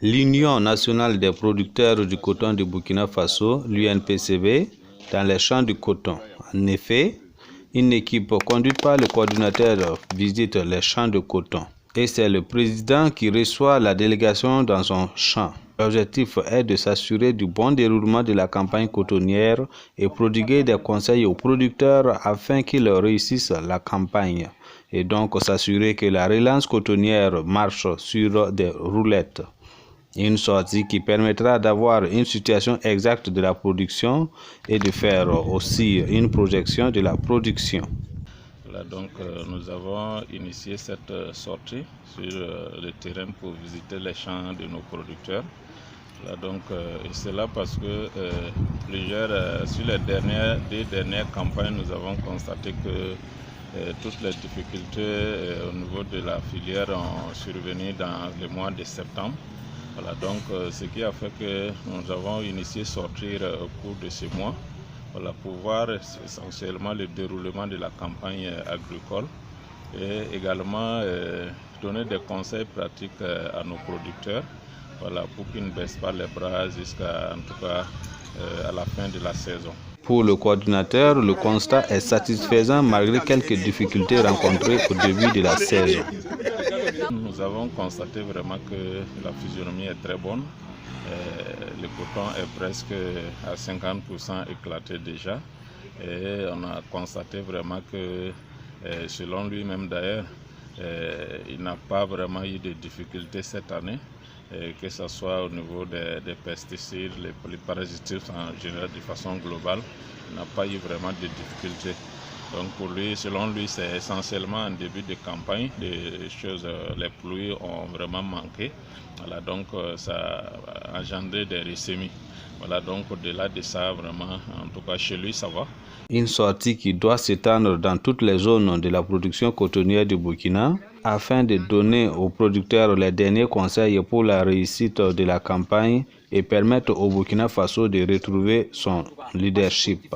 l'Union nationale des producteurs du coton du Burkina Faso, l'UNPCB, dans les champs du coton. En effet, une équipe conduite par le coordinateur visite les champs de coton et c'est le président qui reçoit la délégation dans son champ. L'objectif est de s'assurer du bon déroulement de la campagne cotonnière et prodiguer des conseils aux producteurs afin qu'ils réussissent la campagne et donc s'assurer que la relance cotonnière marche sur des roulettes. Une sortie qui permettra d'avoir une situation exacte de la production et de faire aussi une projection de la production. Voilà, donc nous avons initié cette sortie sur le terrain pour visiter les champs de nos producteurs. Voilà, donc, et c'est là parce que sur les deux dernières campagnes, nous avons constaté que toutes les difficultés au niveau de la filière ont survenu dans le mois de septembre. Voilà, donc ce qui a fait que nous avons initié sortir au cours de ce mois, voilà, pour voir essentiellement le déroulement de la campagne agricole et également donner des conseils pratiques à nos producteurs, voilà, pour qu'ils ne baissent pas les bras jusqu'à en tout cas à la fin de la saison. Pour le coordinateur, le constat est satisfaisant malgré quelques difficultés rencontrées au début de la saison. Nous avons constaté vraiment que la physionomie est très bonne. Le coton est presque à 50% éclaté déjà. Et on a constaté vraiment que, selon lui-même d'ailleurs, il n'a pas vraiment eu de difficultés cette année, que ce soit au niveau des pesticides, les parasites en général de façon globale. Il n'a pas eu vraiment de difficultés. Donc pour lui, selon lui, c'est essentiellement en début de campagne, les pluies ont vraiment manqué. Voilà, donc ça a engendré des résemis. Voilà, donc au-delà de ça, vraiment, en tout cas chez lui, ça va. Une sortie qui doit s'étendre dans toutes les zones de la production cotonnière du Burkina afin de donner aux producteurs les derniers conseils pour la réussite de la campagne et permettre au Burkina Faso de retrouver son leadership.